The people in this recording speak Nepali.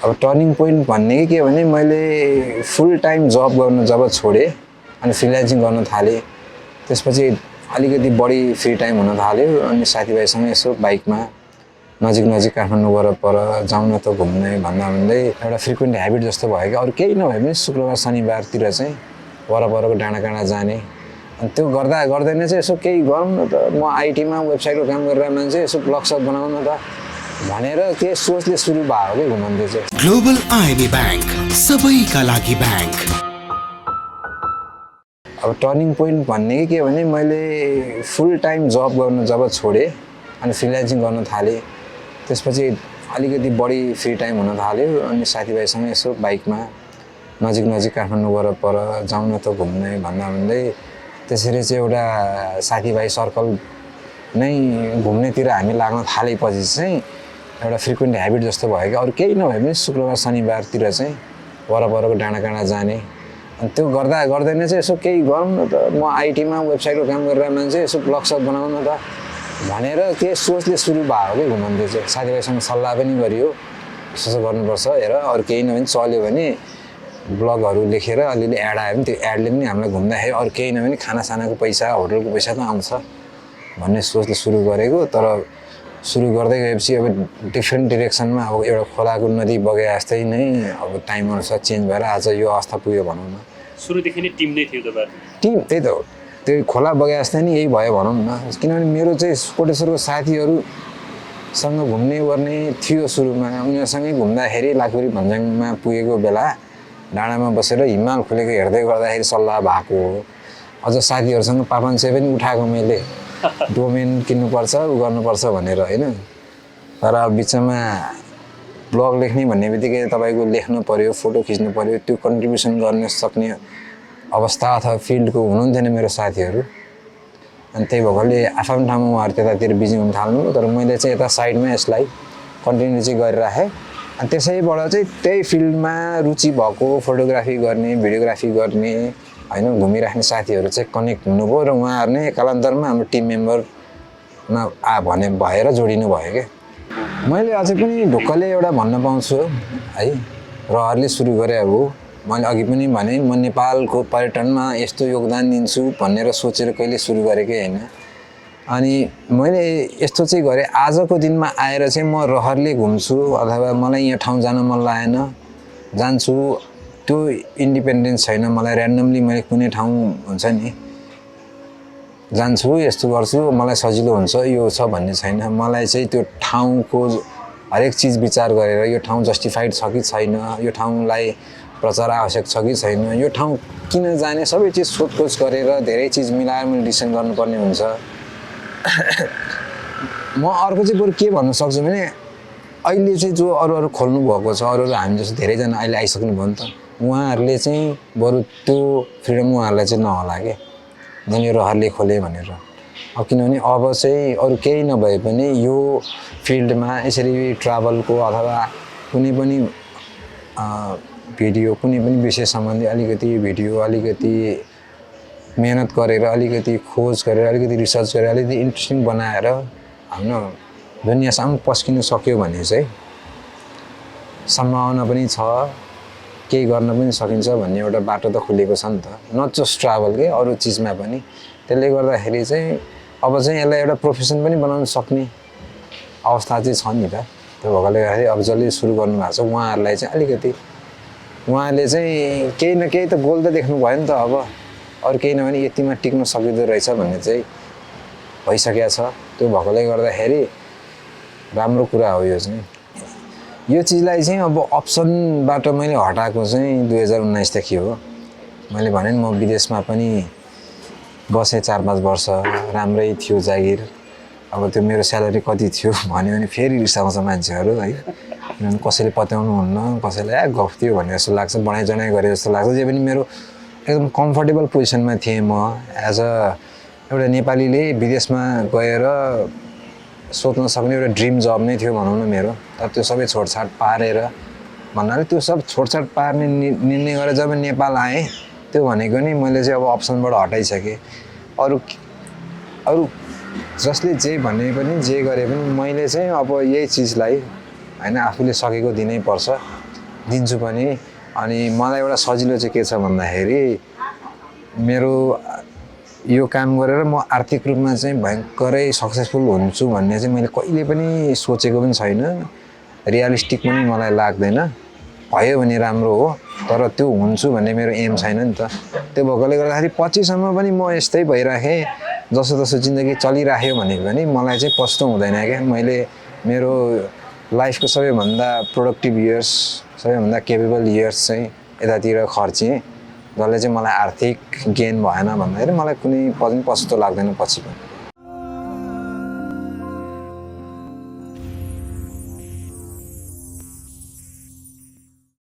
अब टर्निङ पोइन्ट भन्ने के भने मैले फुल टाइम जब गर्न जब छोडेँ अनि फ्रिल्यान्सिङ गर्न थालेँ त्यसपछि अलिकति बढी फ्री टाइम हुन थाल्यो अनि साथीभाइसँग यसो बाइकमा नजिक काठमाडौँबाट पर जाउँ न त घुम्ने भन्दै एउटा फ्रिक्वेन्ट ह्याबिट जस्तो भयो कि अरू केही नभए पनि शुक्रबार शनिबारतिर चाहिँ वरपरको डाँडाकाँडा जाने अनि त्यो गर्दै नै चाहिँ यसो केही गरौँ न त म आइटीमा वेबसाइटको काम गरेर मान्छे यसो ब्लग सप बनाउँ न त भनेर के सोचले सुरु भयो कि घुमन्दै चाहिँ ग्लोबल आइबी बैंक सबैका लागि बैंक। अब टर्निङ पोइन्ट भन्ने के भने मैले फुल टाइम जब गर्न जब छोडेँ अनि फ्रिल्यान्सिङ गर्न थालेँ त्यसपछि अलिकति बढी फ्री टाइम हुन थाल्यो अनि साथीभाइसँग यसो बाइकमा नजिक काठमाडौँबाट पर जाउँ न त घुम्ने भन्दै त्यसरी चाहिँ एउटा साथीभाइ सर्कल नै घुम्नेतिर हामी लाग्न थालेपछि चाहिँ एउटा फ्रिक्वेन्ट ह्याबिट जस्तो भयो कि अरू केही नभए पनि शुक्रबार शनिबारतिर चाहिँ वरपरको डाँडाकाँडा जाने अनि त्यो गर्दै नै चाहिँ यसो केही गरौँ न त म आइटीमा वेबसाइटको काम गरेर मान्छे यसो ब्लग सप बनाउँ न त भनेर के सोचले सुरु भयो कि घुमन्दै चाहिँ साथीभाइसँग सल्लाह पनि गरियो यसो गर्नुपर्छ हेर अरू केही नभए पनि चल्यो भने ब्लगहरू लेखेर अलिअलि एड आयो भने त्यो एडले पनि हामीलाई घुम्दाखेरि अरू केही नभए पनि खानासानाको पैसा होटलको पैसा त आउँछ भन्ने सोचले सुरु गरेको तर सुरु गर्दै गएपछि अब डिफ्रेन्ट डिरेक्सनमा अब एउटा खोलाको नदी बगे जस्तै नै अब टाइम अनुसार चेन्ज भएर आज यो अवस्था पुग्यो भनौँ न। सुरुदेखि नै टिम नै थियो तपाईहरु? टिम त्यही त हो, त्यो खोला बगे जस्तै नै यही भयो भनौँ न किनभने मेरो चाहिँ कोटेश्वरको साथीहरूसँग घुम्ने गर्ने थियो सुरुमा उनीहरूसँगै घुम्दाखेरि लाखुरी भन्ज्याङमा पुगेको बेला डाँडामा बसेर हिमाल खुलेको हेर्दै गर्दाखेरि सल्लाह भएको हो। अझ साथीहरूसँग पापनसे पनि उठाएको मैले डोमेन किन्नुपर्छ गर्नुपर्छ भनेर होइन तर बिचमा ब्लग लेख्ने भन्ने बित्तिकै तपाईँको लेख्नु पऱ्यो फोटो खिच्नु पऱ्यो त्यो कन्ट्रिब्युसन गर्न सक्ने अवस्था अथवा फिल्डको हुनुहुन्थेन मेरो साथीहरू अनि त्यही भएकोले आफ्नो ठाउँमा उहाँहरू त्यतातिर बिजी हुन थाल्नु तर मैले चाहिँ यता साइडमा यसलाई कन्टिन्यू चाहिँ गरिराखेँ अनि त्यसैबाट चाहिँ त्यही फिल्डमा रुचि भएको फोटोग्राफी गर्ने भिडियोग्राफी गर्ने होइन घुमिराख्ने साथीहरू चाहिँ कनेक्ट हुनुभयो र उहाँहरू नै कालान्तरमा हाम्रो टिम मेम्बरमा भने भएर जोडिनु भयो क्या। मैले अझै पनि ढुक्कले एउटा भन्न पाउँछु है रहरले सुरु गरेँ अब मैले अघि पनि भने म नेपालको पर्यटनमा यस्तो योगदान दिन्छु भनेर सोचेर कहिले सुरु गरेकै होइन अनि मैले यस्तो चाहिँ गरेँ आजको दिनमा आएर चाहिँ म रहरले घुम्छु अथवा मलाई यहाँ ठाउँ जान मन लागेन जान्छु त्यो इन्डिपेन्डेन्स छैन मलाई ऱ्यान्डमली मैले कुनै ठाउँ हुन्छ नि जान्छु यस्तो गर्छु मलाई सजिलो हुन्छ यो छ भन्ने छैन मलाई चाहिँ त्यो ठाउँको हरेक चिज विचार गरेर यो ठाउँ जस्टिफाइड छ कि छैन यो ठाउँलाई प्रचार आवश्यक छ कि छैन यो ठाउँ किन जाने सबै चिज सोधखोज गरेर धेरै चिज मिलाएर मैले डिसिसन गर्नुपर्ने हुन्छ। म अर्को चाहिँ बरु के भन्न सक्छु भने अहिले चाहिँ जो अरू खोल्नु भएको छ अरू हामी जस्तो धेरैजना अहिले आइसक्नु भयो नि त उहाँहरूले चाहिँ बरु त्यो फ्रिडम उहाँहरूलाई चाहिँ नहोला क्या जुन यो रहरले खोले भनेर अब किनभने अब चाहिँ अरू केही नभए पनि यो फिल्डमा यसरी ट्राभलको अथवा कुनै पनि भिडियो कुनै पनि विषय सम्बन्धी अलिकति भिडियो अलिकति मेहनत गरेर अलिकति खोज गरेर अलिकति रिसर्च गरेर अलिकति इन्ट्रेस्टिङ बनाएर हाम्रो दुनियाँसम्म पस्किनु सक्यो भने चाहिँ सम्भावना पनि छ केही गर्न पनि सकिन्छ भन्ने एउटा बाटो त खुलेको छ नि त नट जस्ट ट्राभल के अरू चिजमा पनि त्यसले गर्दाखेरि चाहिँ अब चाहिँ यसलाई एउटा प्रोफेसन पनि बनाउन सक्ने अवस्था चाहिँ छ नि त त्यो भएकोले गर्दाखेरि अब जसले सुरु गर्नुभएको छ उहाँहरूलाई चाहिँ अलिकति उहाँले चाहिँ केही न केही त गोल त देख्नु भयो नि त अब अरू केही नभने यतिमा टिक्न सकिँदो रहेछ भन्ने चाहिँ भइसकेको छ त्यो भएकोले गर्दाखेरि राम्रो कुरा हो यो चाहिँ यो चिजलाई चाहिँ अब अप्सनबाट मैले हटाएको चाहिँ 2019देखि हो मैले भने म विदेशमा पनि बसेँ 4-5 वर्ष राम्रै थियो जागिर अब त्यो मेरो स्यालेरी कति थियो भन्यो भने फेरि रिसाउँछ मान्छेहरू है किनभने कसैले पत्याउनु हुन्न कसैलाई गफ थियो भन्ने जस्तो लाग्छ बनाइजनाइ गरे जस्तो लाग्छ जे पनि मेरो एकदम कम्फर्टेबल पोजिसनमा थिएँ म एज अ एउटा नेपालीले विदेशमा गएर सोच्न सक्ने एउटा ड्रिम जब नै थियो भनौँ न मेरो तर त्यो सबै छोडछाड पारेर भन्नाले त्यो सब छोडछाड पार्ने निर्णय गरेर जब नेपाल आएँ त्यो भनेको नि मैले चाहिँ अब अप्सनबाट हटाइसकेँ अरू जसले जे भने पनि जे गरे पनि मैले चाहिँ अब यही चिजलाई होइन आफूले सकेको दिनै पर्छ दिन्छु पनि। अनि मलाई एउटा सजिलो चाहिँ के छ भन्दाखेरि मेरो यो काम गरेर म आर्थिक रूपमा चाहिँ भयङ्करै सक्सेसफुल हुन्छु भन्ने चाहिँ मैले कहिले पनि सोचेको पनि छैन, रियलिस्टिक पनि मलाई लाग्दैन। भयो भने राम्रो हो, तर त्यो हुन्छु भन्ने मेरो एम छैन नि त। त्यो भएकोले गर्दाखेरि पछिसम्म पनि म यस्तै भइराखेँ, जसोतसो जिन्दगी चलिराख्यो भने पनि मलाई चाहिँ पछुतो हुँदैन क्या। मैले मेरो लाइफको सबैभन्दा प्रोडक्टिभ इयर्स, सबैभन्दा केपेबल इयर्स चाहिँ यतातिर खर्चेँ, जसले चाहिँ मलाई आर्थिक गेन भएन भन्दाखेरि मलाई कुनै पनि पछुतो लाग्दैन पछि पनि।